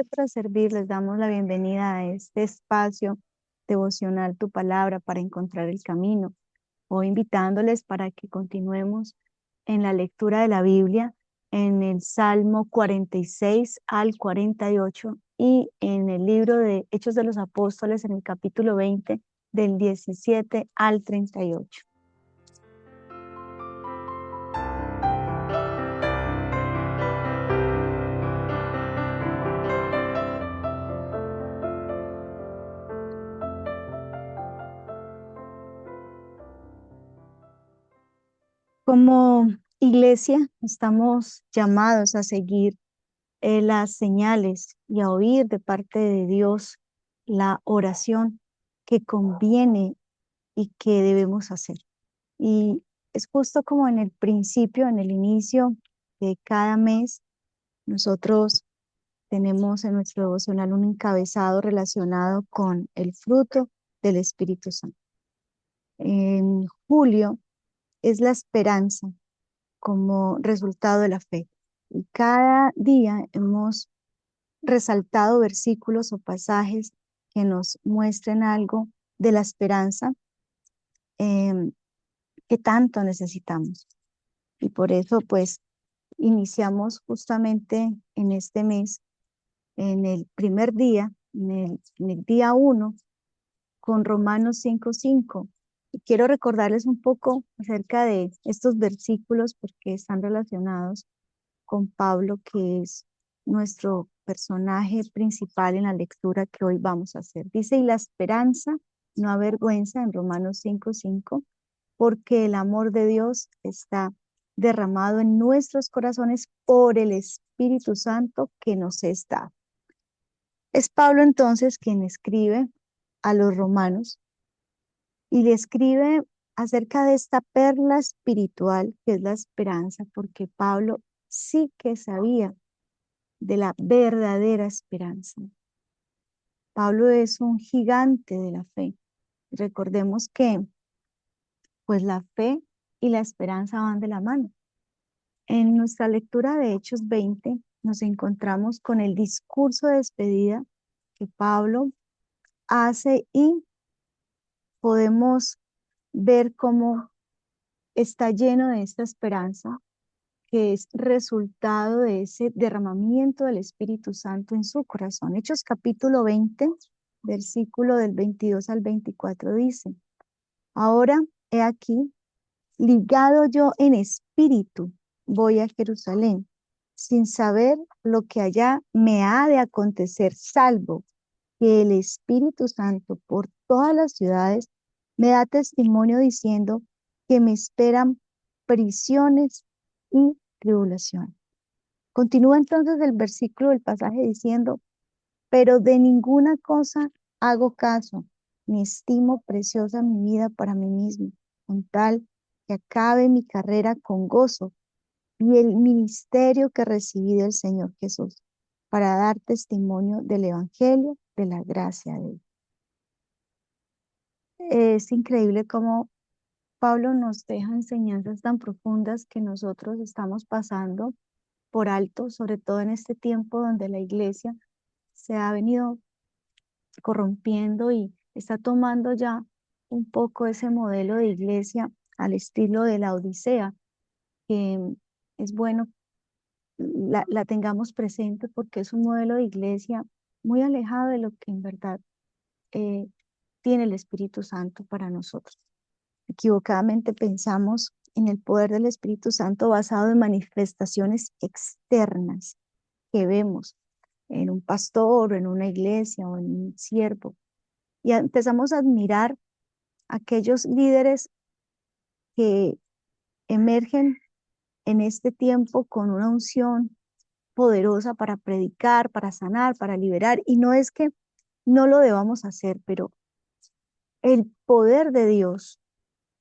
Para servir, les damos la bienvenida a este espacio devocional, tu palabra para encontrar el camino, o invitándoles para que continuemos en la lectura de la Biblia en el Salmo 46 al 48 y en el libro de Hechos de los Apóstoles en el capítulo 20 del 17 al 38. Como iglesia estamos llamados a seguir las señales y a oír de parte de Dios la oración que conviene y que debemos hacer. Y es justo como en el principio, en el inicio de cada mes, nosotros tenemos en nuestro devocional un encabezado relacionado con el fruto del Espíritu Santo. En julio es la esperanza como resultado de la fe. Y cada día hemos resaltado versículos o pasajes que nos muestren algo de la esperanza em, que tanto necesitamos. Y por eso, pues, iniciamos justamente en este mes, en el primer día, en el día 1, con Romanos 5:5. Y quiero recordarles un poco acerca de estos versículos porque están relacionados con Pablo, que es nuestro personaje principal en la lectura que hoy vamos a hacer. Dice, y la esperanza no avergüenza en Romanos 5:5, porque el amor de Dios está derramado en nuestros corazones por el Espíritu Santo que nos es dado. Es Pablo entonces quien escribe a los romanos y le escribe acerca de esta perla espiritual que es la esperanza, porque Pablo sí que sabía de la verdadera esperanza. Pablo es un gigante de la fe. Recordemos que pues la fe y la esperanza van de la mano. En nuestra lectura de Hechos 20 nos encontramos con el discurso de despedida que Pablo hace y podemos ver cómo está lleno de esta esperanza que es resultado de ese derramamiento del Espíritu Santo en su corazón. Hechos capítulo 20, versículo del 22 al 24 dice, ahora he aquí, ligado yo en espíritu, voy a Jerusalén, sin saber lo que allá me ha de acontecer, salvo que el Espíritu Santo por todas las ciudades me da testimonio diciendo que me esperan prisiones y tribulación. Continúa entonces el versículo del pasaje diciendo, pero de ninguna cosa hago caso, ni estimo preciosa mi vida para mí mismo, con tal que acabe mi carrera con gozo y el ministerio que recibí del Señor Jesús, para dar testimonio del Evangelio de la gracia de Dios. Es increíble cómo Pablo nos deja enseñanzas tan profundas que nosotros estamos pasando por alto, sobre todo en este tiempo donde la iglesia se ha venido corrompiendo y está tomando ya un poco ese modelo de iglesia al estilo de la Odisea, que es bueno la tengamos presente porque es un modelo de iglesia muy alejado de lo que en verdad eh, tiene el Espíritu Santo para nosotros. Equivocadamente pensamos en el poder del Espíritu Santo basado en manifestaciones externas que vemos en un pastor o en una iglesia o en un siervo. Y empezamos a admirar aquellos líderes que emergen en este tiempo con una unción poderosa para predicar, para sanar, para liberar. Y no es que no lo debamos hacer, pero el poder de Dios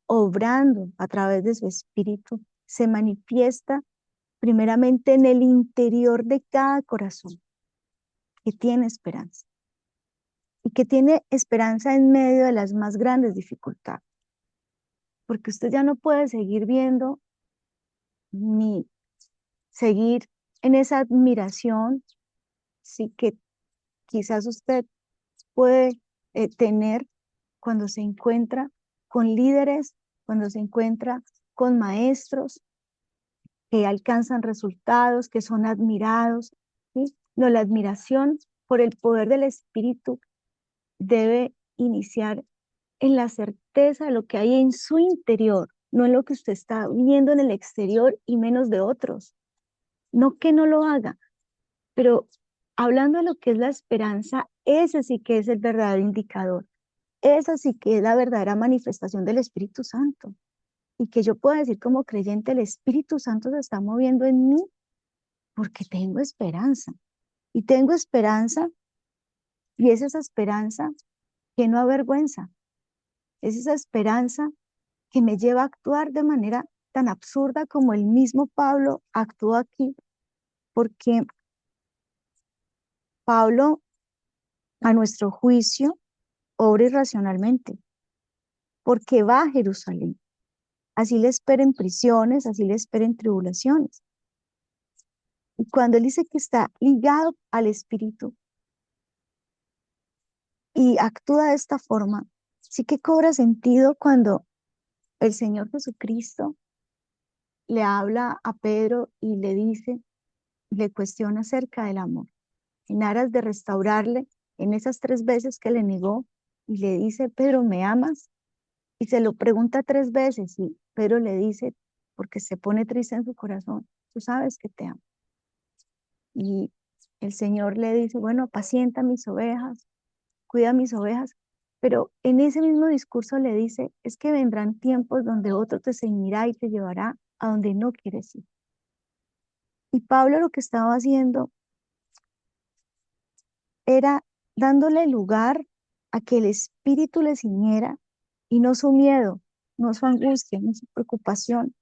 obrando a través de su espíritu se manifiesta primeramente en el interior de cada corazón que tiene esperanza y que tiene esperanza en medio de las más grandes dificultades, porque usted ya no puede seguir viendo ni seguir en esa admiración, sí, que quizás usted puede tener cuando se encuentra con líderes, cuando se encuentra con maestros que alcanzan resultados, que son admirados, ¿sí? No, la admiración por el poder del Espíritu debe iniciar en la certeza de lo que hay en su interior, no en lo que usted está viendo en el exterior y menos de otros. No que no lo haga, pero hablando de lo que es la esperanza, ese sí que es el verdadero indicador. Esa sí que es la verdadera manifestación del Espíritu Santo. Y que yo pueda decir como creyente, el Espíritu Santo se está moviendo en mí porque tengo esperanza. Y tengo esperanza, y es esa esperanza que no avergüenza. Es esa esperanza que me lleva a actuar de manera tan absurda como el mismo Pablo actuó aquí, porque Pablo, a nuestro juicio, obra irracionalmente, porque va a Jerusalén. Así le espera en prisiones, así le espera en tribulaciones. Y cuando él dice que está ligado al Espíritu y actúa de esta forma, sí que cobra sentido cuando el Señor Jesucristo le habla a Pedro y le dice, le cuestiona acerca del amor, en aras de restaurarle en esas 3 veces que le negó y le dice, Pedro, ¿me amas? Y se lo pregunta 3 veces y Pedro le dice, porque se pone triste en su corazón, tú sabes que te amo. Y el Señor le dice, bueno, apacienta mis ovejas, cuida mis ovejas, pero en ese mismo discurso le dice, es que vendrán tiempos donde otro te ceñirá y te llevará a donde no quieres ir. Y Pablo lo que estaba haciendo era dándole lugar a que el Espíritu le ciñera y no su miedo, no su angustia, no su preocupación,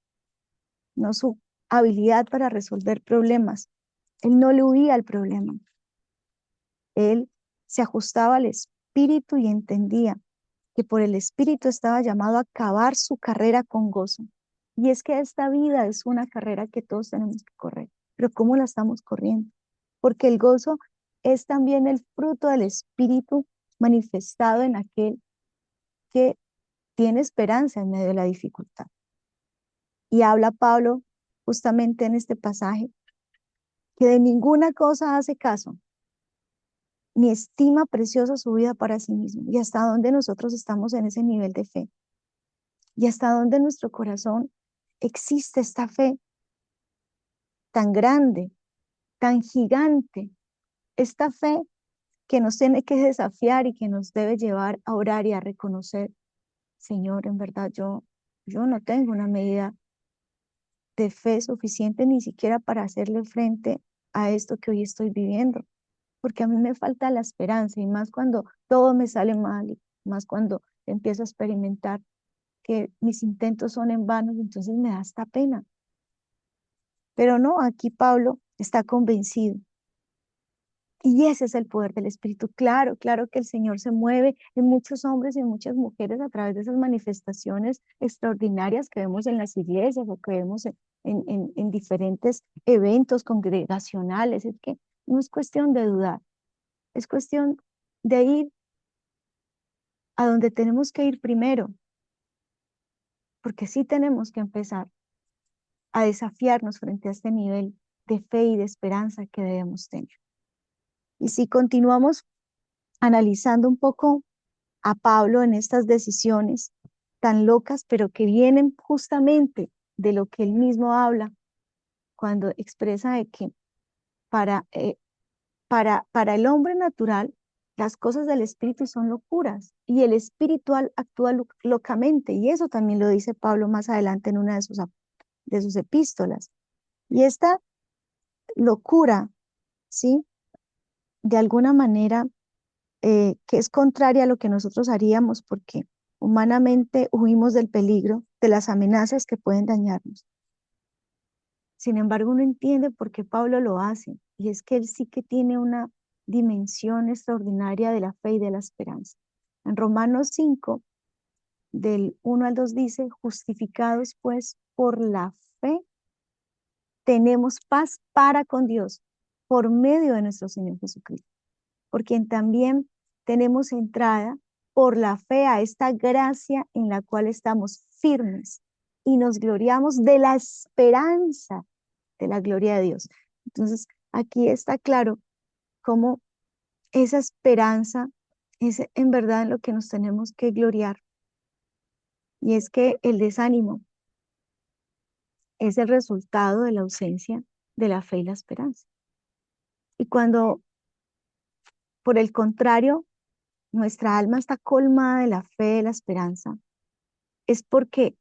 no su habilidad para resolver problemas. Él no le huía al problema. Él se ajustaba al Espíritu y entendía que por el Espíritu estaba llamado a acabar su carrera con gozo. Y es que esta vida es una carrera que todos tenemos que correr, pero ¿cómo la estamos corriendo? Porque el gozo es también el fruto del Espíritu manifestado en aquel que tiene esperanza en medio de la dificultad. Y habla Pablo justamente en este pasaje que de ninguna cosa hace caso, ni estima preciosa su vida para sí mismo. Y hasta dónde nosotros estamos en ese nivel de fe. Y hasta dónde en nuestro corazón existe esta fe tan grande, tan gigante, esta fe que nos tiene que desafiar y que nos debe llevar a orar y a reconocer, Señor, en verdad yo no tengo una medida de fe suficiente ni siquiera para hacerle frente a esto que hoy estoy viviendo, porque a mí me falta la esperanza y más cuando todo me sale mal y más cuando empiezo a experimentar que mis intentos son en vano, entonces me da esta pena. Pero no, aquí Pablo está convencido. Y ese es el poder del Espíritu. Claro, claro que el Señor se mueve en muchos hombres y en muchas mujeres a través de esas manifestaciones extraordinarias que vemos en las iglesias o que vemos en diferentes eventos congregacionales. Es que no es cuestión de dudar, es cuestión de ir a donde tenemos que ir primero, porque sí tenemos que empezar a desafiarnos frente a este nivel de fe y de esperanza que debemos tener. Y si continuamos analizando un poco a Pablo en estas decisiones tan locas, pero que vienen justamente de lo que él mismo habla cuando expresa de que para, para el hombre natural las cosas del espíritu son locuras y el espiritual actúa locamente y eso también lo dice Pablo más adelante en una de sus epístolas. Y esta locura, ¿sí? De alguna manera que es contraria a lo que nosotros haríamos porque humanamente huimos del peligro, de las amenazas que pueden dañarnos. Sin embargo, uno entiende por qué Pablo lo hace, y es que él sí que tiene una dimensión extraordinaria de la fe y de la esperanza. En Romanos 5, del 1 al 2 dice, justificados pues por la fe, tenemos paz para con Dios por medio de nuestro Señor Jesucristo. por quien también tenemos entrada por la fe a esta gracia en la cual estamos firmes y nos gloriamos de la esperanza de la gloria de Dios. Entonces, aquí está claro cómo esa esperanza es en verdad en lo que nos tenemos que gloriar. Y es que el desánimo es el resultado de la ausencia de la fe y la esperanza. Y cuando, por el contrario, nuestra alma está colmada de la fe, y la esperanza, es porque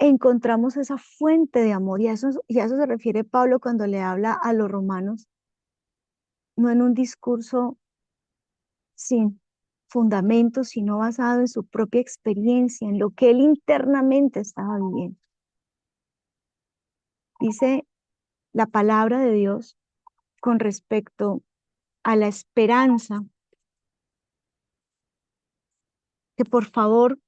encontramos esa fuente de amor. Y a eso se refiere Pablo cuando le habla a los romanos, no en un discurso sin fundamento, sino basado en su propia experiencia, en lo que él internamente estaba viviendo. Dice la palabra de Dios con respecto a la esperanza, que por favor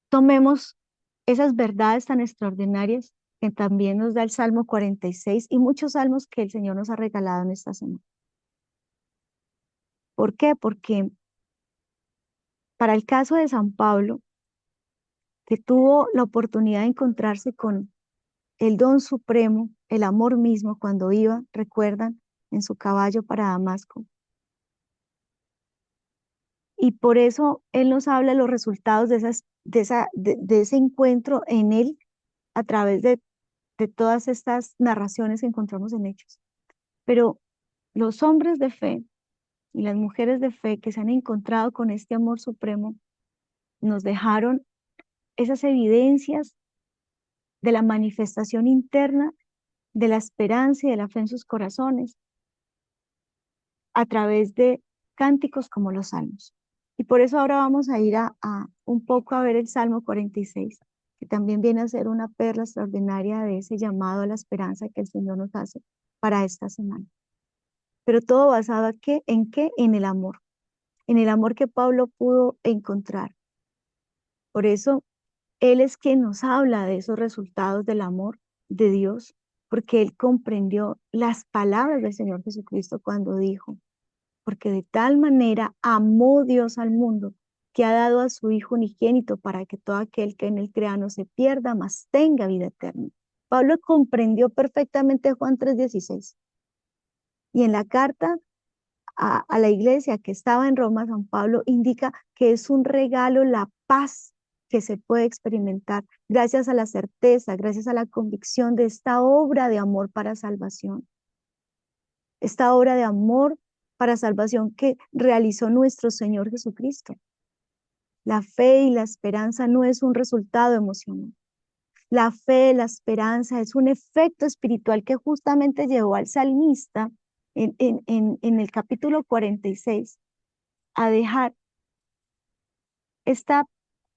tomemos esas verdades tan extraordinarias que también nos da el Salmo 46 y muchos salmos que el Señor nos ha regalado en esta semana. ¿Por qué? Porque para el caso de San Pablo, que tuvo la oportunidad de encontrarse con el don supremo, el amor mismo, cuando iba, recuerdan, en su caballo para Damasco. Y por eso Él nos habla de los resultados de ese encuentro en Él a través de todas estas narraciones que encontramos en Hechos. Pero los hombres de fe y las mujeres de fe que se han encontrado con este amor supremo nos dejaron esas evidencias de la manifestación interna de la esperanza y de la fe en sus corazones a través de cánticos como los salmos. Y por eso ahora vamos a ir a un poco a ver el Salmo 46, que también viene a ser una perla extraordinaria de ese llamado a la esperanza que el Señor nos hace para esta semana. Pero todo basado ¿en qué? ¿En qué? En el amor que Pablo pudo encontrar. Por eso Él es quien nos habla de esos resultados del amor de Dios, porque Él comprendió las palabras del Señor Jesucristo cuando dijo, porque de tal manera amó Dios al mundo, que ha dado a su Hijo unigénito para que todo aquel que en él crea no se pierda, mas tenga vida eterna. Pablo comprendió perfectamente Juan 3:16. Y en la carta a la iglesia que estaba en Roma, San Pablo indica que es un regalo la paz que se puede experimentar gracias a la certeza, gracias a la convicción de esta obra de amor para salvación. Esta obra de amor para salvación que realizó nuestro Señor Jesucristo. La fe y la esperanza no es un resultado emocional. La fe, la esperanza es un efecto espiritual que justamente llevó al salmista en el capítulo 46 a dejar esta,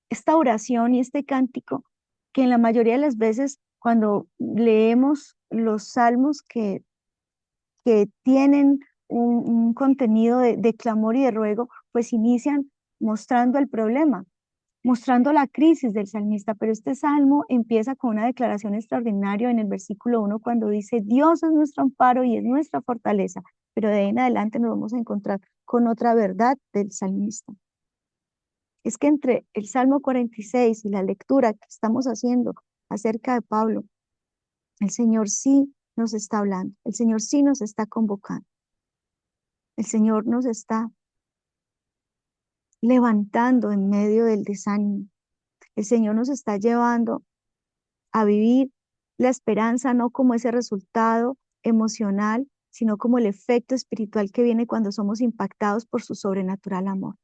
esta oración y este cántico que en la mayoría de las veces cuando leemos los salmos que tienen un contenido de clamor y de ruego, pues inician mostrando el problema, mostrando la crisis del salmista, pero este salmo empieza con una declaración extraordinaria en el versículo 1 cuando dice, Dios es nuestro amparo y es nuestra fortaleza, pero de ahí en adelante nos vamos a encontrar con otra verdad del salmista. Es que entre el Salmo 46 y la lectura que estamos haciendo acerca de Pablo, el Señor sí nos está hablando, el Señor sí nos está convocando, el Señor nos está levantando en medio del desánimo, el Señor nos está llevando a vivir la esperanza no como ese resultado emocional, sino como el efecto espiritual que viene cuando somos impactados por su sobrenatural amor.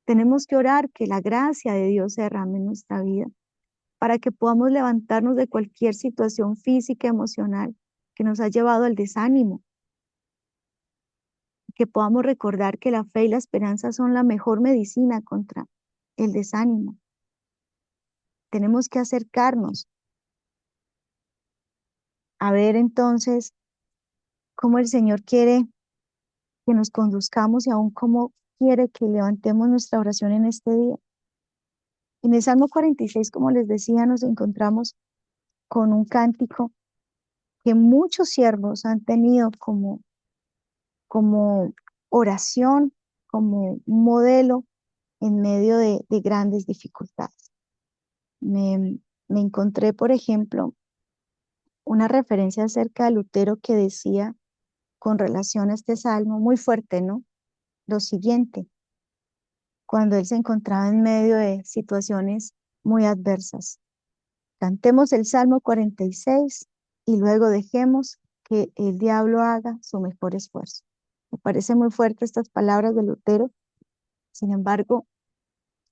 Tenemos que orar que la gracia de Dios se derrame en nuestra vida para que podamos levantarnos de cualquier situación física, emocional que nos ha llevado al desánimo, que podamos recordar que la fe y la esperanza son la mejor medicina contra el desánimo. Tenemos que acercarnos a ver entonces cómo el Señor quiere que nos conduzcamos y aún cómo quiere que levantemos nuestra oración en este día. En el Salmo 46, como les decía, nos encontramos con un cántico que muchos siervos han tenido como oración como un modelo en medio de grandes dificultades. Me encontré, por ejemplo, una referencia acerca de Lutero que decía con relación a este salmo, muy fuerte, ¿no? Lo siguiente, cuando él se encontraba en medio de situaciones muy adversas. Cantemos el Salmo 46 y luego dejemos que el diablo haga su mejor esfuerzo. Me parece muy fuerte estas palabras de Lutero. Sin embargo,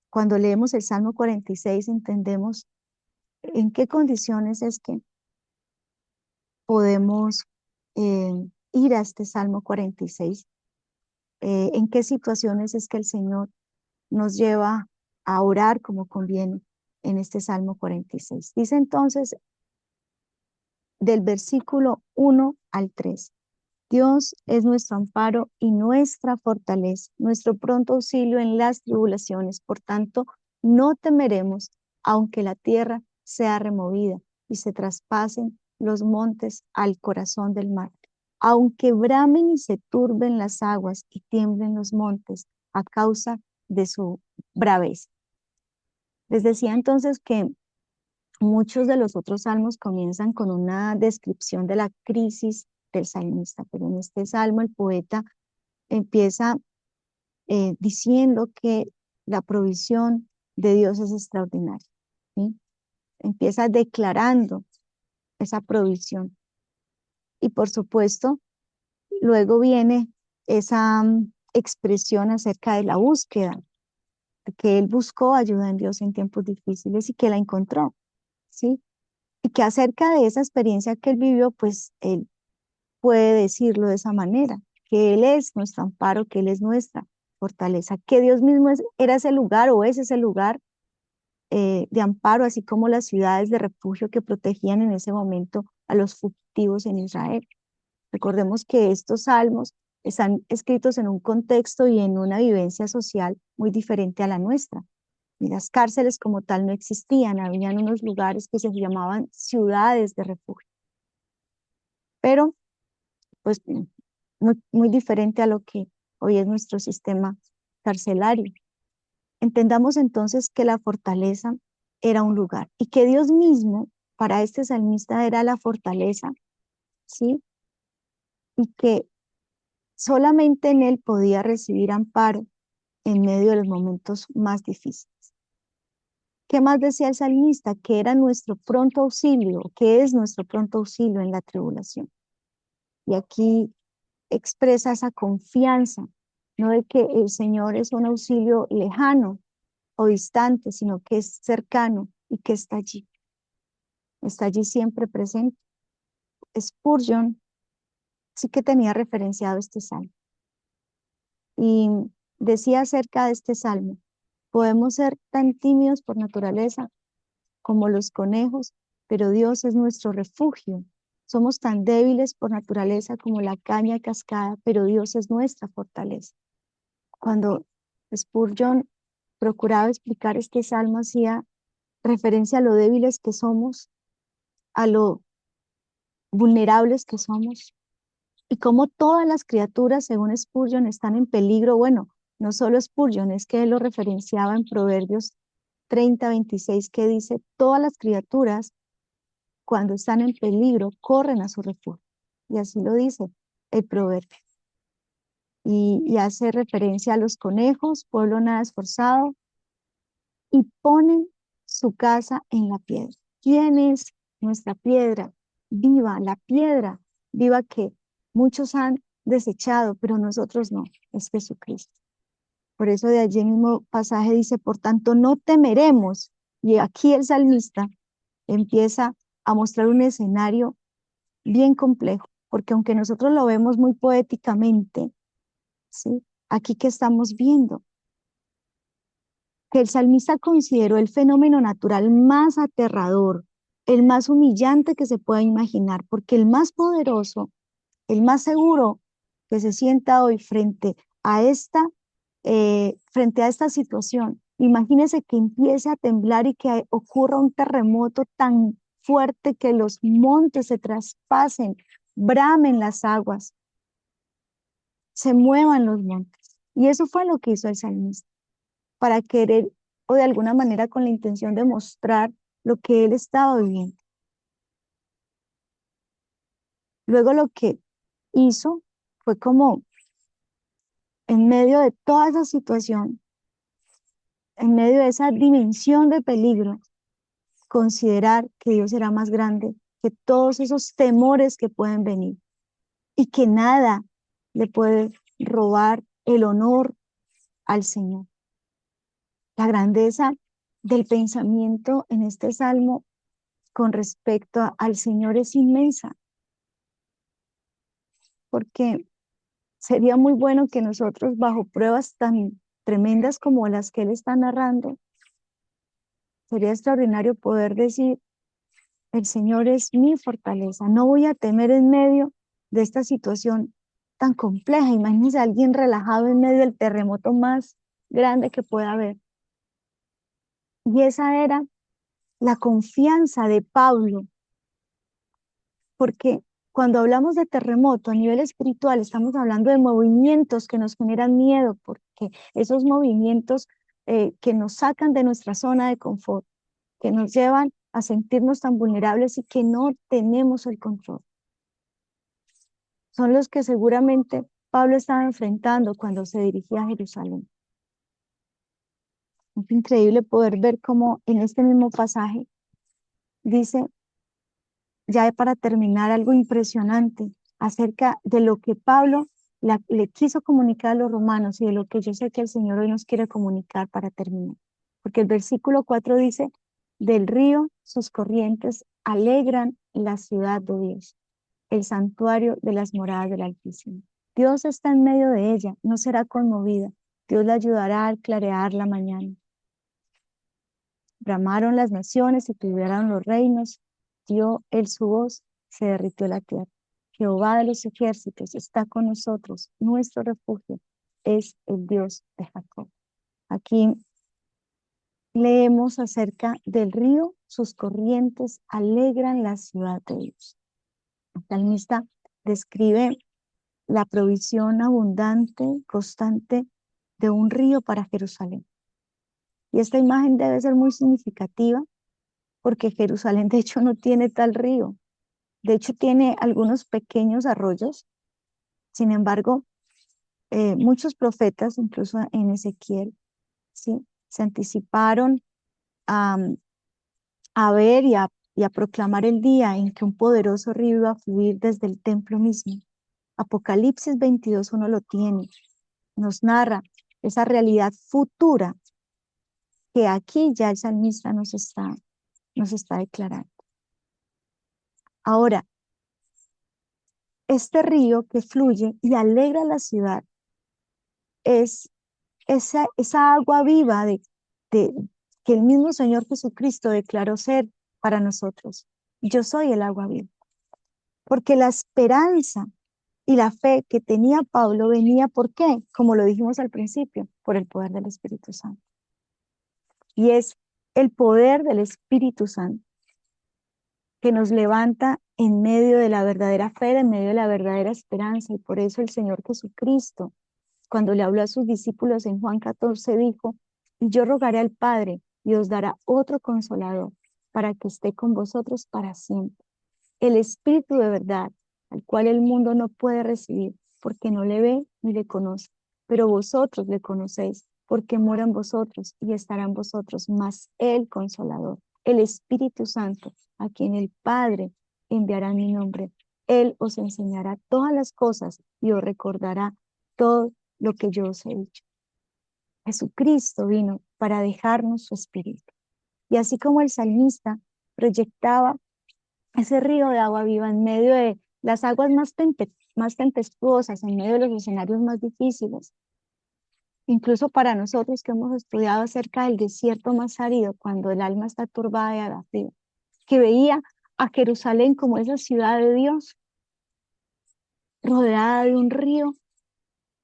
cuando leemos el Salmo 46 entendemos en qué condiciones es que podemos eh, ir a este Salmo 46, en qué situaciones es que el Señor nos lleva a orar como conviene en este Salmo 46. Dice entonces del versículo 1 al 3. Dios es nuestro amparo y nuestra fortaleza, nuestro pronto auxilio en las tribulaciones. Por tanto, no temeremos, aunque la tierra sea removida y se traspasen los montes al corazón del mar. Aunque bramen y se turben las aguas y tiemblen los montes a causa de su braveza. Les decía entonces que muchos de los otros salmos comienzan con una descripción de la crisis del salmista, pero en este salmo el poeta empieza diciendo que la provisión de Dios es extraordinaria, ¿sí? Empieza declarando esa provisión. Y por supuesto, luego viene esa expresión acerca de la búsqueda, de que él buscó ayuda en Dios en tiempos difíciles y que la encontró, ¿sí? Y que acerca de esa experiencia que él vivió, pues él puede decirlo de esa manera, que Él es nuestro amparo, que Él es nuestra fortaleza, que Dios mismo era ese lugar o es ese lugar de amparo, así como las ciudades de refugio que protegían en ese momento a los fugitivos en Israel. Recordemos que estos salmos están escritos en un contexto y en una vivencia social muy diferente a la nuestra. Y las cárceles como tal no existían, habían unos lugares que se llamaban ciudades de refugio. Pero pues muy diferente a lo que hoy es nuestro sistema carcelario. Entendamos entonces que la fortaleza era un lugar y que Dios mismo para este salmista era la fortaleza, ¿sí? Y que solamente en él podía recibir amparo en medio de los momentos más difíciles. ¿Qué más decía el salmista? Que era nuestro pronto auxilio, que es nuestro pronto auxilio en la tribulación. Y aquí expresa esa confianza, no de que el Señor es un auxilio lejano o distante, sino que es cercano y que está allí siempre presente. Spurgeon sí que tenía referenciado este salmo y decía acerca de este salmo, podemos ser tan tímidos por naturaleza como los conejos, pero Dios es nuestro refugio. Somos tan débiles por naturaleza como la caña cascada, pero Dios es nuestra fortaleza. Cuando Spurgeon procuraba explicar este salmo, hacía referencia a lo débiles que somos, a lo vulnerables que somos, y cómo todas las criaturas, según Spurgeon, están en peligro. Bueno, no solo Spurgeon, es que él lo referenciaba en Proverbios 30:26, que dice, todas las criaturas, cuando están en peligro, corren a su refugio. Y así lo dice el proverbio. Y hace referencia a los conejos, pueblo nada esforzado, y ponen su casa en la piedra. ¿Quién es nuestra piedra viva? La piedra viva que muchos han desechado, pero nosotros no, es Jesucristo. Por eso de allí mismo pasaje dice, por tanto no temeremos. Y aquí el salmista empieza a mostrar un escenario bien complejo, porque aunque nosotros lo vemos muy poéticamente, ¿sí? Aquí que estamos viendo que el salmista consideró el fenómeno natural más aterrador, el más humillante que se pueda imaginar, porque el más poderoso, el más seguro que se sienta hoy frente a esta situación, imagínese que empiece a temblar y que ocurra un terremoto tan fuerte que los montes se traspasen, bramen las aguas. se muevan los montes. Y eso fue lo que hizo el salmista, para querer o de alguna manera con la intención de mostrar lo que él estaba viviendo. Luego lo que hizo fue como en medio de toda esa situación, en medio de esa dimensión de peligro, considerar que Dios era más grande que todos esos temores que pueden venir y que nada le puede robar el honor al Señor. La grandeza del pensamiento en este salmo con respecto al Señor es inmensa, porque sería muy bueno que nosotros bajo pruebas tan tremendas como las que Él está narrando, sería extraordinario poder decir, el Señor es mi fortaleza, no voy a temer en medio de esta situación tan compleja. Imagínense a alguien relajado en medio del terremoto más grande que pueda haber. Y esa era la confianza de Pablo, porque cuando hablamos de terremoto a nivel espiritual, estamos hablando de movimientos que nos generan miedo, porque esos movimientos que nos sacan de nuestra zona de confort, que nos llevan a sentirnos tan vulnerables y que no tenemos el control, son los que seguramente Pablo estaba enfrentando cuando se dirigía a Jerusalén. Es increíble poder ver cómo en este mismo pasaje dice, ya para terminar, algo impresionante acerca de lo que Pablo le quiso comunicar a los romanos y de lo que yo sé que el Señor hoy nos quiere comunicar para terminar. Porque el versículo 4 dice, del río sus corrientes alegran la ciudad de Dios, el santuario de las moradas del Altísimo. Dios está en medio de ella, no será conmovida. Dios la ayudará a clarear la mañana. Bramaron las naciones y tuvieron los reinos, dio él su voz, se derritió la tierra. Jehová de los ejércitos está con nosotros, nuestro refugio es el Dios de Jacob. Aquí leemos acerca del río, sus corrientes alegran la ciudad de Dios. El salmista describe la provisión abundante, constante de un río para Jerusalén. Y esta imagen debe ser muy significativa porque Jerusalén de hecho no tiene tal río. De hecho tiene algunos pequeños arroyos. Sin embargo, muchos profetas, incluso en Ezequiel, ¿sí?, se anticiparon a, a ver y a proclamar el día en que un poderoso río iba a fluir desde el templo mismo. Apocalipsis 22:1 lo tiene. Nos narra esa realidad futura que aquí ya el salmista nos está declarando. Ahora, este río que fluye y alegra la ciudad es esa agua viva de que el mismo Señor Jesucristo declaró ser para nosotros. Yo soy el agua viva. Porque la esperanza y la fe que tenía Pablo venía, ¿por qué? Como lo dijimos al principio, por el poder del Espíritu Santo. Y es el poder del Espíritu Santo que nos levanta en medio de la verdadera fe, en medio de la verdadera esperanza. Y por eso el Señor Jesucristo, cuando le habló a sus discípulos en Juan 14, dijo, y yo rogaré al Padre y os dará otro consolador para que esté con vosotros para siempre. El Espíritu de verdad, al cual el mundo no puede recibir, porque no le ve ni le conoce. Pero vosotros le conocéis, porque mora en vosotros y estará en vosotros, más el Consolador, el Espíritu Santo, a quien el Padre enviará en mi nombre. Él os enseñará todas las cosas y os recordará todo lo que yo os he dicho. Jesucristo vino para dejarnos su Espíritu. Y así como el salmista proyectaba ese río de agua viva en medio de las aguas más tempestuosas, en medio de los escenarios más difíciles, incluso para nosotros que hemos estudiado acerca del desierto más árido, cuando el alma está turbada y abatida, que veía a Jerusalén como esa ciudad de Dios, rodeada de un río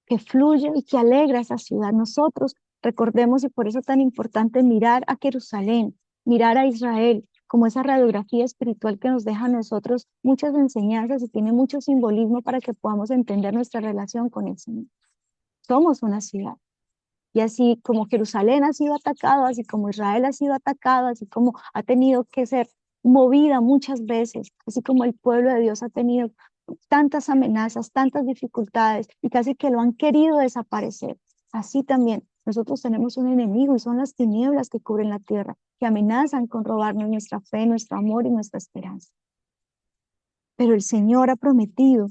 que fluye y que alegra esa ciudad. Nosotros recordemos, y por eso es tan importante mirar a Jerusalén, mirar a Israel, como esa radiografía espiritual que nos deja a nosotros muchas enseñanzas y tiene mucho simbolismo para que podamos entender nuestra relación con el Señor. Somos una ciudad. Y así como Jerusalén ha sido atacado, así como Israel ha sido atacado, así como ha tenido que ser movida muchas veces, así como el pueblo de Dios ha tenido tantas amenazas, tantas dificultades y casi que lo han querido desaparecer. Así también nosotros tenemos un enemigo y son las tinieblas que cubren la tierra, que amenazan con robarnos nuestra fe, nuestro amor y nuestra esperanza. Pero el Señor ha prometido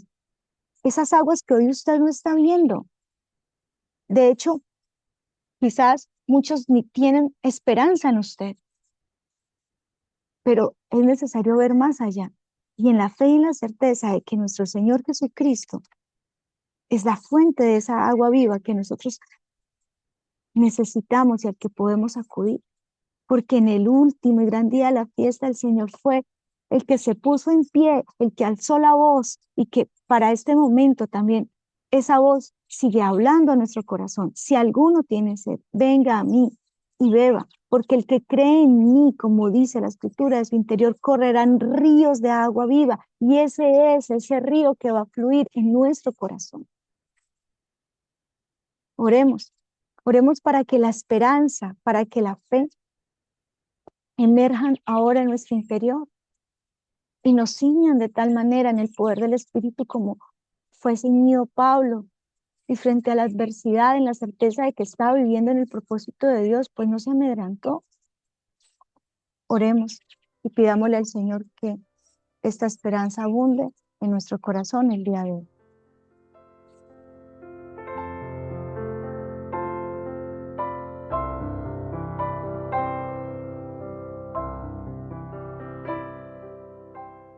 esas aguas que hoy usted no está viendo. De hecho, quizás muchos ni tienen esperanza en usted, pero es necesario ver más allá. Y en la fe y en la certeza de que nuestro Señor Jesucristo es la fuente de esa agua viva que nosotros necesitamos y al que podemos acudir. Porque en el último y gran día de la fiesta el Señor fue el que se puso en pie, el que alzó la voz y que para este momento también esa voz sigue hablando a nuestro corazón. Si alguno tiene sed, venga a mí y beba, porque el que cree en mí, como dice la escritura, de su interior correrán ríos de agua viva y ese es ese río que va a fluir en nuestro corazón. Oremos, oremos para que la esperanza, para que la fe emerjan ahora en nuestro interior y nos ciñan de tal manera en el poder del Espíritu como fue ceñido Pablo y frente a la adversidad, en la certeza de que estaba viviendo en el propósito de Dios, pues no se amedrantó. Oremos y pidámosle al Señor que esta esperanza abunde en nuestro corazón el día de hoy.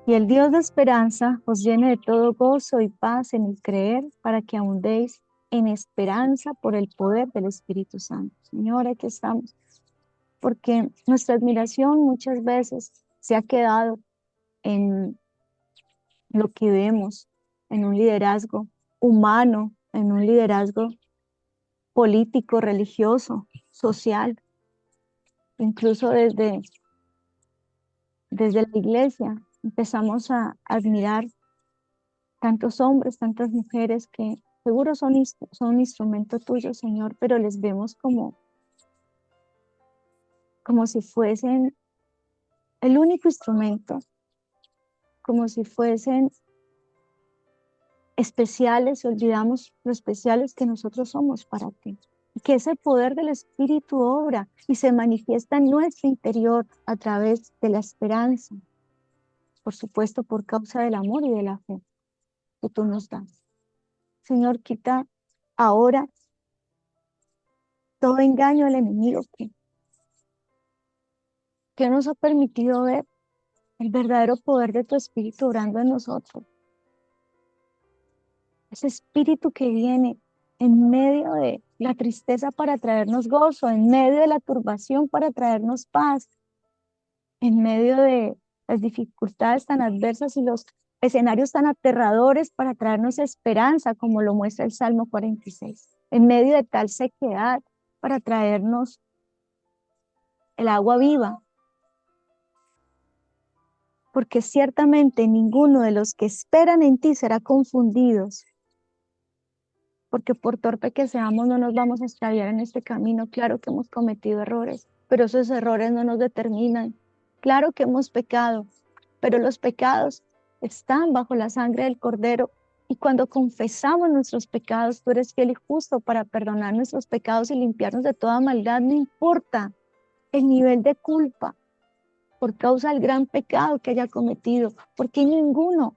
Y el Dios de esperanza os llene de todo gozo y paz en el creer para que abundéis en esperanza por el poder del Espíritu Santo. Señor, aquí estamos, porque nuestra admiración muchas veces se ha quedado en lo que vemos, en un liderazgo humano, en un liderazgo político, religioso, social, incluso desde la iglesia. Empezamos a admirar tantos hombres, tantas mujeres que seguro son un instrumento tuyo, Señor, pero les vemos como si fuesen el único instrumento, como si fuesen especiales y olvidamos lo especiales que nosotros somos para ti. Y que ese poder del Espíritu obra y se manifiesta en nuestro interior a través de la esperanza, por supuesto por causa del amor y de la fe que tú nos das. Señor, quita ahora todo engaño al enemigo que nos ha permitido ver el verdadero poder de tu Espíritu obrando en nosotros. Ese Espíritu que viene en medio de la tristeza para traernos gozo, en medio de la turbación para traernos paz, en medio de las dificultades tan adversas y los escenarios tan aterradores para traernos esperanza, como lo muestra el Salmo 46, en medio de tal sequedad para traernos el agua viva, porque ciertamente ninguno de los que esperan en ti será confundidos, porque por torpe que seamos no nos vamos a extraviar en este camino. Claro que hemos cometido errores, pero esos errores no nos determinan. Claro que hemos pecado, pero los pecados están bajo la sangre del Cordero y cuando confesamos nuestros pecados, tú eres fiel y justo para perdonar nuestros pecados y limpiarnos de toda maldad, no importa el nivel de culpa por causa del gran pecado que haya cometido, porque ninguno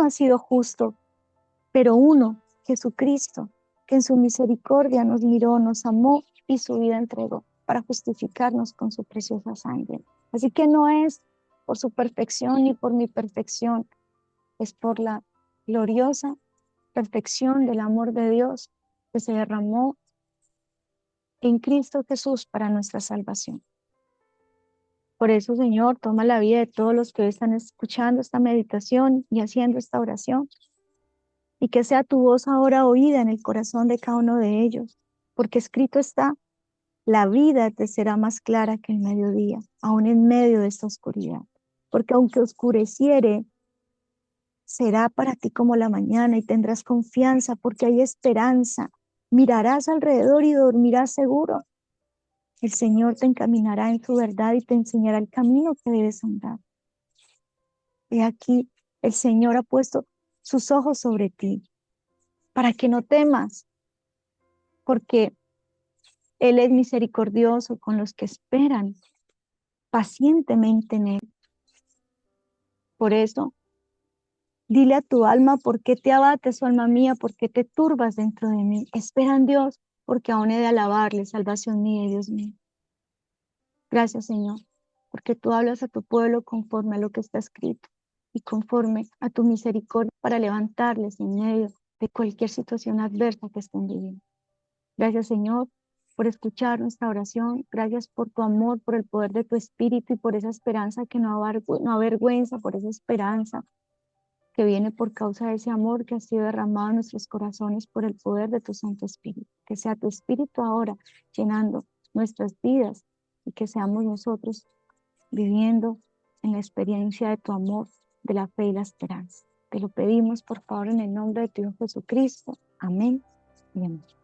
ha sido justo, pero uno, Jesucristo, que en su misericordia nos miró, nos amó y su vida entregó para justificarnos con su preciosa sangre. Así que no es por su perfección ni por mi perfección, es por la gloriosa perfección del amor de Dios que se derramó en Cristo Jesús para nuestra salvación. Por eso, Señor, toma la vida de todos los que hoy están escuchando esta meditación y haciendo esta oración, y que sea tu voz ahora oída en el corazón de cada uno de ellos, porque escrito está, La vida te será más clara que el mediodía, aún en medio de esta oscuridad. Porque aunque oscureciere, será para ti como la mañana y tendrás confianza porque hay esperanza. Mirarás alrededor y dormirás seguro. El Señor te encaminará en su verdad y te enseñará el camino que debes andar. He aquí, el Señor ha puesto sus ojos sobre ti para que no temas, porque Él es misericordioso con los que esperan pacientemente en Él. Por eso, dile a tu alma, ¿por qué te abates, oh alma mía? ¿Por qué te turbas dentro de mí? Espera en Dios, porque aún he de alabarle, salvación mía y Dios mío. Gracias, Señor, porque tú hablas a tu pueblo conforme a lo que está escrito y conforme a tu misericordia para levantarles en medio de cualquier situación adversa que estén viviendo. Gracias, Señor, por escuchar nuestra oración. Gracias por tu amor, por el poder de tu espíritu y por esa esperanza que no avergüenza, por esa esperanza que viene por causa de ese amor que ha sido derramado en nuestros corazones por el poder de tu Santo Espíritu. Que sea tu Espíritu ahora llenando nuestras vidas y que seamos nosotros viviendo en la experiencia de tu amor, de la fe y la esperanza. Te lo pedimos, por favor, en el nombre de tu Hijo Jesucristo. Amén y amén.